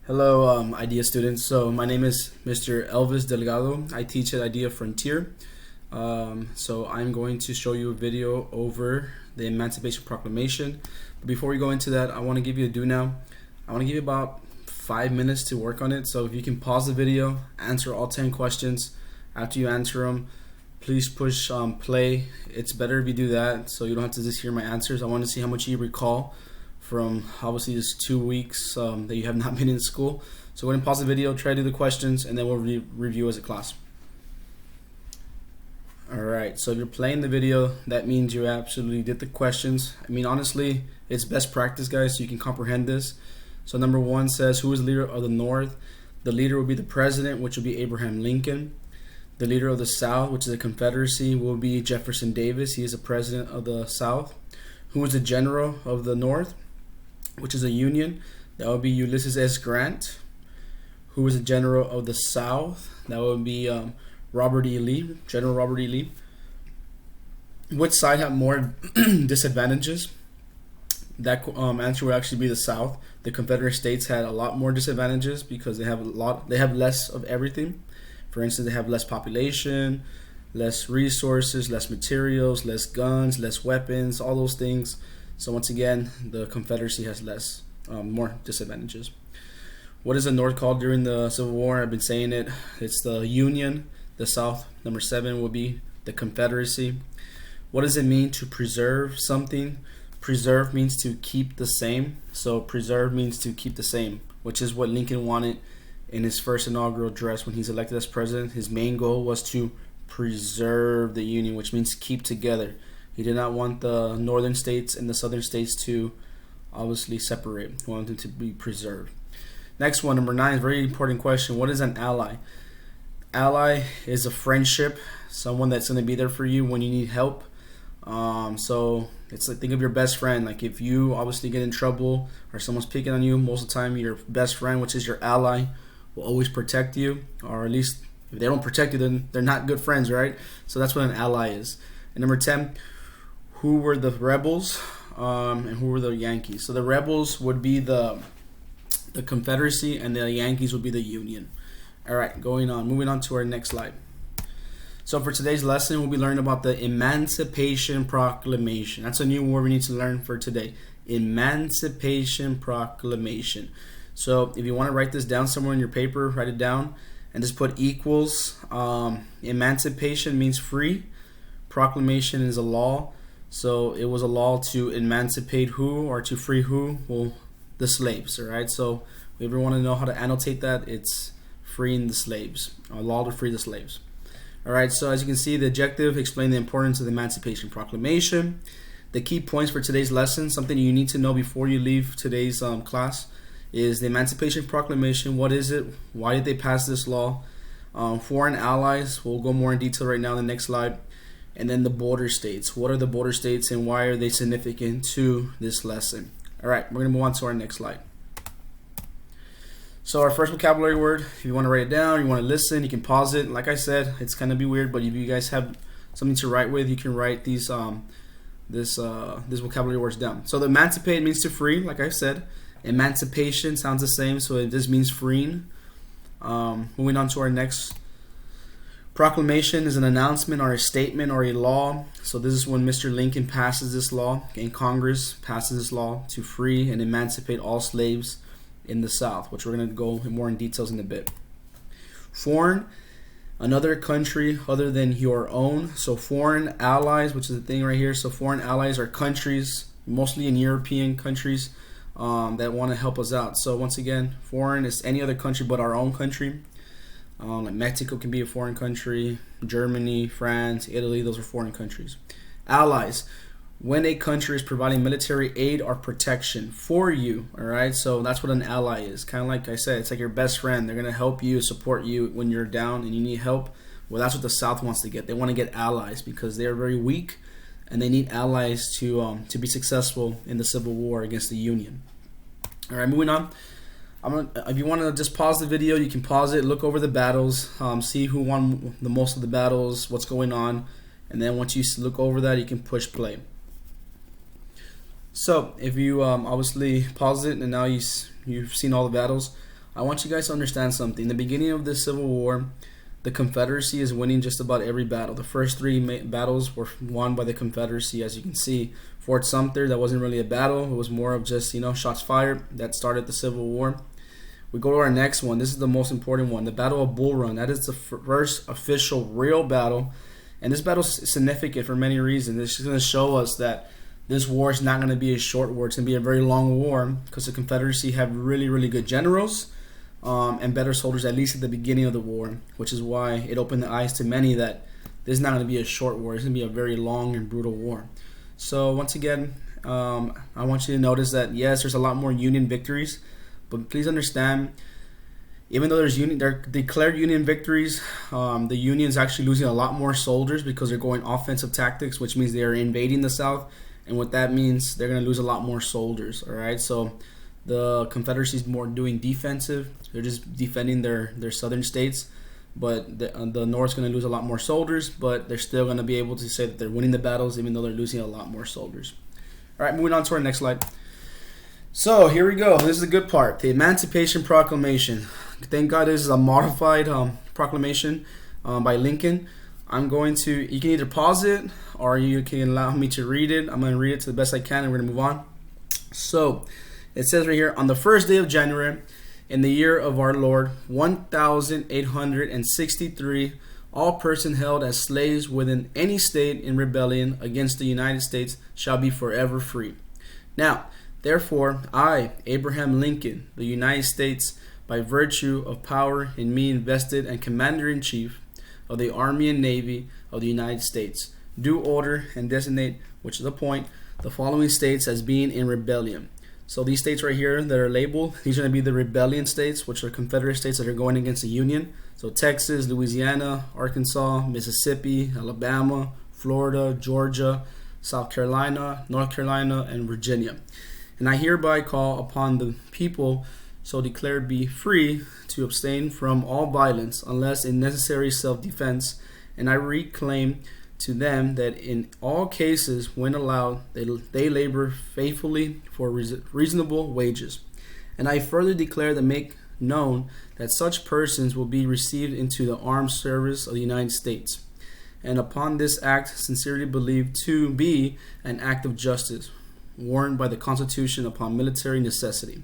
Hello, IDEA students. So my name is Mr. Elvis Delgado. I teach at IDEA Frontier. So I'm going to show you a video over the Emancipation Proclamation. But before we go into that, I want to give you a do now. I want to give you about 5 minutes to work on it. So if you can pause the video, answer all 10 questions. After you answer them, please push play. It's better if you do that so you don't have to just hear my answers. I want to see how much you recall from obviously this 2 weeks that you have not been in school. So go ahead and pause the video, try to do the questions, and then we'll review as a class. Alright, so if you're playing the video, that means you absolutely did the questions. I mean, honestly, it's best practice, guys, so you can comprehend this. So number 1 says, who is the leader of the North? The leader will be the president, which will be Abraham Lincoln. The leader of the South, which is the Confederacy, will be Jefferson Davis. He is the president of the South. Who is the general of the North, which is a Union? That would be Ulysses S. Grant. Who is the general of the South? That would be Robert E. Lee, General Robert E. Lee. Which side had more disadvantages? That answer would actually be the South. The Confederate States had a lot more disadvantages because they have less of everything. For instance, they have less population, less resources, less materials, less guns, less weapons, all those things. So once again, the Confederacy has more disadvantages. What is the North called during the Civil War? I've been saying it. It's the Union. The South, number 7, will be the Confederacy. What does it mean to preserve something? Preserve means to keep the same. So preserve means to keep the same, which is what Lincoln wanted in his first inaugural address when he's elected as president. His main goal was to preserve the Union, which means keep together. He did not want the northern states and the southern states to obviously separate. He wanted them to be preserved. Next one, number 9, very important question. What is an ally? Ally is a friendship, someone that's going to be there for you when you need help. So it's like, think of your best friend. Like if you obviously get in trouble or someone's picking on you, most of the time your best friend, which is your ally, will always protect you. Or at least if they don't protect you, then they're not good friends, right? So that's what an ally is. And number 10, who were the rebels and who were the Yankees? So the rebels would be the Confederacy and the Yankees would be the Union. Alright, moving on to our next slide. So for today's lesson, we'll be learning about the Emancipation Proclamation. That's a new word we need to learn for today. Emancipation Proclamation. So if you want to write this down somewhere in your paper, write it down and just put equals. Emancipation means free. Proclamation is a law. So it was a law to emancipate who or to free who? Well, the slaves, alright? So if you ever want to know how to annotate that, it's freeing the slaves. A law to free the slaves. Alright, so as you can see, the objective, explain the importance of the Emancipation Proclamation. The key points for today's lesson, something you need to know before you leave today's class, is the Emancipation Proclamation. What is it? Why did they pass this law? Foreign allies, we'll go more in detail right now in the next slide. And then the border states. What are the border states and why are they significant to this lesson? Alright, we're going to move on to our next slide. So our first vocabulary word, if you want to write it down, you want to listen, you can pause it. Like I said, it's going to be weird, but if you guys have something to write with, you can write these this vocabulary words down. So the emancipate means to free, like I said. Emancipation sounds the same, so it just means freeing. Moving on to our next. Proclamation is an announcement or a statement or a law. So this is when Mr. Lincoln passes this law and Congress passes this law to free and emancipate all slaves in the South, which we're going to go more in details in a bit. Foreign, another country other than your own. So foreign allies, which is the thing right here. So foreign allies are countries, mostly in European countries, that want to help us out. So once again, foreign is any other country but our own country. Like Mexico can be a foreign country, Germany, France, Italy, those are foreign countries. Allies, when a country is providing military aid or protection for you, alright? So that's what an ally is. Kind of like I said, it's like your best friend. They're going to help you, support you when you're down and you need help. Well, that's what the South wants to get. They want to get allies because they are very weak and they need allies to be successful in the Civil War against the Union. Alright, moving on. If you want to just pause the video, you can pause it, look over the battles, see who won the most of the battles, what's going on, and then once you look over that, you can push play. So if you obviously pause it and now you've seen all the battles, I want you guys to understand something. In the beginning of this Civil War, the Confederacy is winning just about every battle. The first three battles were won by the Confederacy, as you can see. Fort Sumter, that wasn't really a battle. It was more of just, shots fired. That started the Civil War. We go to our next one. This is the most important one, the Battle of Bull Run. That is the first official real battle. And this battle is significant for many reasons. It's just going to show us that this war is not going to be a short war. It's going to be a very long war because the Confederacy have really, really good generals and better soldiers, at least at the beginning of the war, which is why it opened the eyes to many that this is not going to be a short war. It's going to be a very long and brutal war. So once again, I want you to notice that, yes, there's a lot more Union victories, but please understand, even though they're declared Union victories, the Union's actually losing a lot more soldiers because they're going offensive tactics, which means they are invading the South. And what that means, they're going to lose a lot more soldiers, all right? So the Confederacy is more doing defensive. They're just defending their southern states. But the North's going to lose a lot more soldiers, but they're still going to be able to say that they're winning the battles, even though they're losing a lot more soldiers. All right, moving on to our next slide. So here we go. This is the good part, the Emancipation Proclamation. Thank God this is a modified proclamation by Lincoln. You can either pause it or you can allow me to read it. I'm going to read it to the best I can and we're going to move on. So it says right here, on the first day of January in the year of our Lord, 1863, all persons held as slaves within any state in rebellion against the United States shall be forever free. Now, therefore, I, Abraham Lincoln, the United States, by virtue of power in me invested and Commander-in-Chief of the Army and Navy of the United States, do order and designate, which is the point, the following states as being in rebellion. So these states right here that are labeled, these are going to be the rebellion states, which are Confederate states that are going against the Union. So Texas, Louisiana, Arkansas, Mississippi, Alabama, Florida, Georgia, South Carolina, North Carolina, and Virginia. And I hereby call upon the people so declared be free to abstain from all violence unless in necessary self-defense, and I reclaim to them that in all cases when allowed they labor faithfully for reasonable wages. And I further declare to make known that such persons will be received into the armed service of the United States, and upon this act sincerely believed to be an act of justice warned by the Constitution upon military necessity.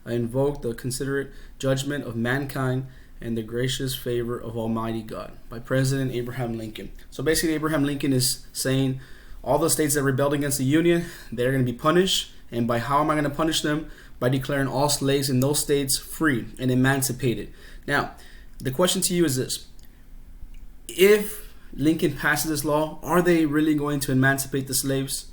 I invoke the considerate judgment of mankind and the gracious favor of Almighty God. By President Abraham Lincoln. So basically, Abraham Lincoln is saying all the states that rebelled against the Union, they're going to be punished. And by how am I going to punish them? By declaring all slaves in those states free and emancipated. Now, the question to you is this. If Lincoln passes this law, are they really going to emancipate the slaves?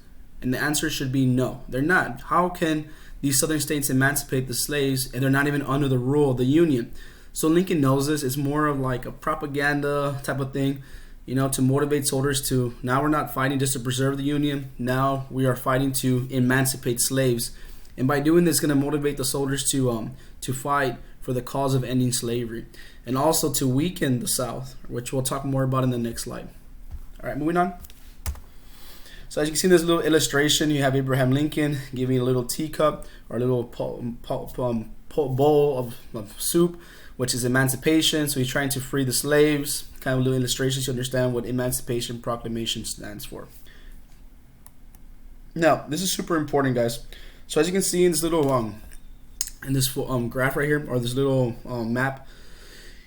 And the answer should be no, they're not. How can these southern states emancipate the slaves and they're not even under the rule of the Union? So Lincoln knows this. It's more of like a propaganda type of thing, to motivate soldiers to, now we're not fighting just to preserve the Union. Now we are fighting to emancipate slaves. And by doing this, it's going to motivate the soldiers to fight for the cause of ending slavery. And also to weaken the South, which we'll talk more about in the next slide. All right, moving on. So as you can see in this little illustration, you have Abraham Lincoln giving a little teacup or a little bowl of soup, which is emancipation. So he's trying to free the slaves. Kind of a little illustration to understand what Emancipation Proclamation stands for. Now, this is super important, guys. So as you can see in this little graph right here, or this little map,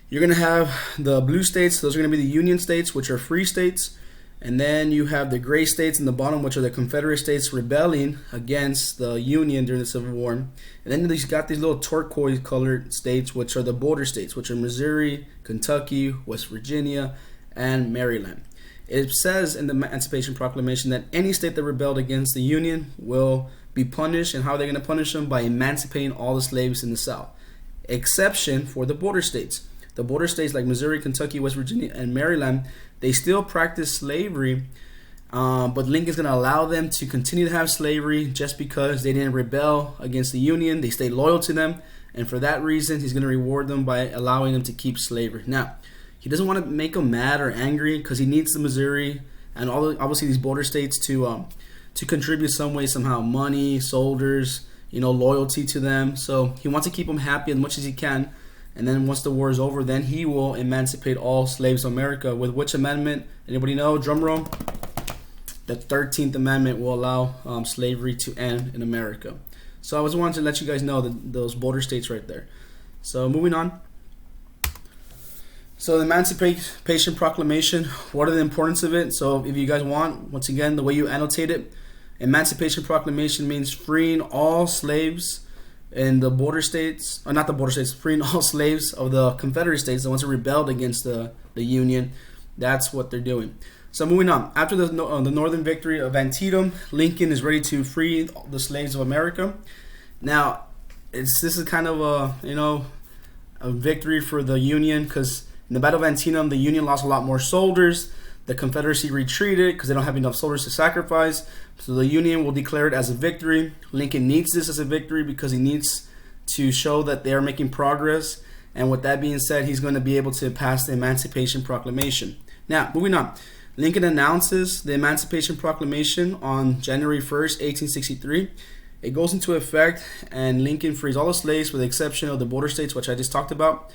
you're going to have the blue states. Those are going to be the Union states, which are free states. And then you have the gray states in the bottom, which are the Confederate states rebelling against the Union during the Civil War. And then you got these little turquoise colored states, which are the border states, which are Missouri, Kentucky, West Virginia, and Maryland. It says in the Emancipation Proclamation that any state that rebelled against the Union will be punished. And how are they going to punish them? By emancipating all the slaves in the South. Exception for the border states. The border states like Missouri, Kentucky, West Virginia, and Maryland, they still practice slavery, but Lincoln's going to allow them to continue to have slavery just because they didn't rebel against the Union. They stayed loyal to them, and for that reason, he's going to reward them by allowing them to keep slavery. Now, he doesn't want to make them mad or angry because he needs the Missouri and obviously these border states to contribute some way, somehow, money, soldiers, loyalty to them. So he wants to keep them happy as much as he can. And then once the war is over, then he will emancipate all slaves of America. With which amendment? Anybody know? Drum roll. The 13th Amendment will allow slavery to end in America. So I just wanted to let you guys know those border states right there. So moving on. So the Emancipation Proclamation, what are the importance of it? So if you guys want, once again, the way you annotate it, Emancipation Proclamation means freeing all slaves in the border states, or not the border states, freeing all slaves of the Confederate states, the ones who rebelled against the Union. That's what they're doing. So moving on. After the Northern victory of Antietam, Lincoln is ready to free the slaves of America. Now, this is kind of a victory for the Union, because in the Battle of Antietam, the Union lost a lot more soldiers. The Confederacy retreated because they don't have enough soldiers to sacrifice. So the Union will declare it as a victory. Lincoln needs this as a victory because he needs to show that they are making progress. And with that being said, he's going to be able to pass the Emancipation Proclamation. Now, moving on. Lincoln announces the Emancipation Proclamation on January 1st, 1863. It goes into effect, and Lincoln frees all the slaves with the exception of the border states, which I just talked about.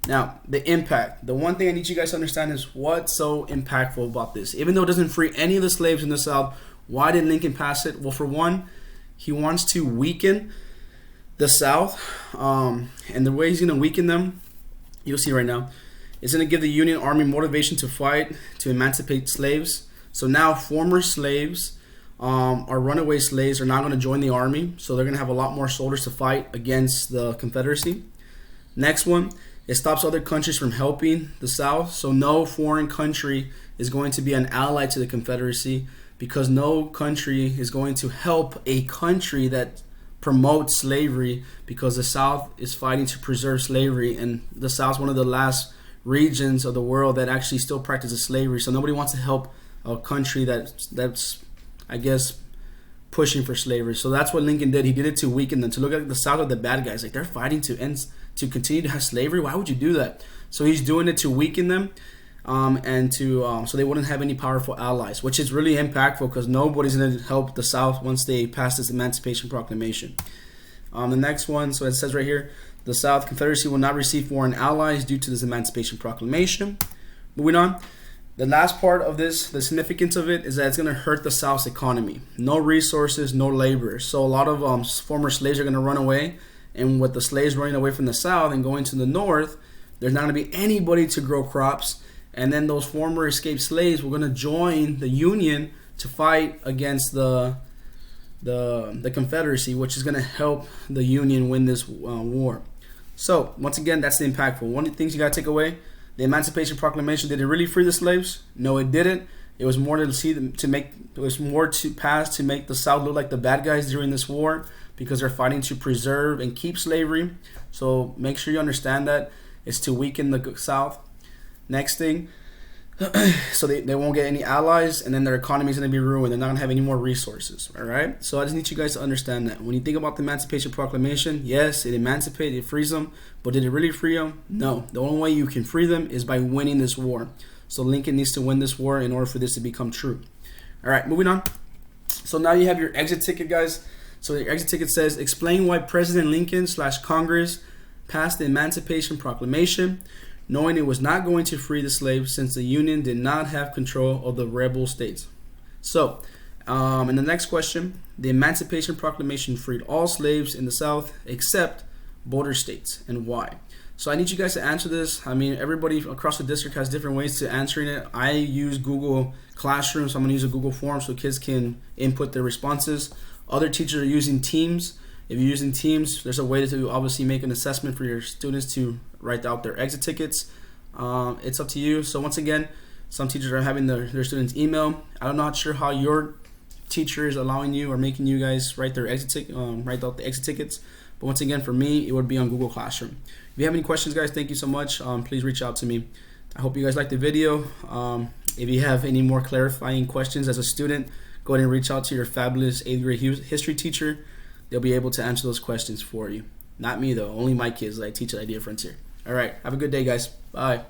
Now, the impact. The one thing I need you guys to understand is what's so impactful about this. Even though it doesn't free any of the slaves in the South, why did Lincoln pass it? Well, for one, he wants to weaken the South. And the way he's going to weaken them, you'll see right now, is going to give the Union Army motivation to fight, to emancipate slaves. So now former slaves or runaway slaves are not going to join the army. So they're going to have a lot more soldiers to fight against the Confederacy. Next one. It stops other countries from helping the South. So no foreign country is going to be an ally to the Confederacy, because no country is going to help a country that promotes slavery, because the South is fighting to preserve slavery, and the South is one of the last regions of the world that actually still practices slavery. So nobody wants to help a country that's I guess pushing for slavery. So that's what Lincoln did. He did it to weaken them, to look at the South are the bad guys. Like, they're fighting to continue to have slavery. Why would you do that? So he's doing it to weaken them, and to so they wouldn't have any powerful allies, which is really impactful, because nobody's going to help the South once they pass this Emancipation Proclamation. The next one, so it says right here, the South Confederacy will not receive foreign allies due to this Emancipation Proclamation. Moving on. The last part of this, the significance of it, is that it's going to hurt the South's economy. No resources, no labor. So a lot of former slaves are going to run away. And with the slaves running away from the South and going to the North, there's not going to be anybody to grow crops. And then those former escaped slaves were going to join the Union to fight against the Confederacy, which is going to help the Union win this war. So once again, that's the impactful. One of the things you got to take away: the Emancipation Proclamation, did it really free the slaves? No, it didn't. It was more to pass to make the South look like the bad guys during this war, because they're fighting to preserve and keep slavery. So make sure you understand that it's to weaken the South. Next thing, so they won't get any allies, and then their economy is going to be ruined. They're not going to have any more resources. All right. So I just need you guys to understand that when you think about the Emancipation Proclamation, yes, it emancipated, it frees them, but did it really free them? No. The only way you can free them is by winning this war. So Lincoln needs to win this war in order for this to become true. All right, moving on. So now you have your exit ticket, guys. So your exit ticket says, explain why President Lincoln / Congress passed the Emancipation Proclamation, knowing it was not going to free the slaves since the Union did not have control of the rebel states. So, in the next question, the Emancipation Proclamation freed all slaves in the South except border states, and why? So I need you guys to answer this. I mean, everybody across the district has different ways to answering it. I use Google Classroom, so I'm going to use a Google form so kids can input their responses. Other teachers are using Teams. If you're using Teams, there's a way to obviously make an assessment for your students to write out their exit tickets. It's up to you. So once again, some teachers are having their students email. I'm not sure how your teacher is allowing you or making you guys write their write out the exit tickets. But once again, for me, it would be on Google Classroom. If you have any questions, guys, thank you so much. Please reach out to me. I hope you guys liked the video. If you have any more clarifying questions as a student, go ahead and reach out to your fabulous 8th grade history teacher. They'll be able to answer those questions for you. Not me, though. Only my kids that I teach at Idea Frontier. All right. Have a good day, guys. Bye.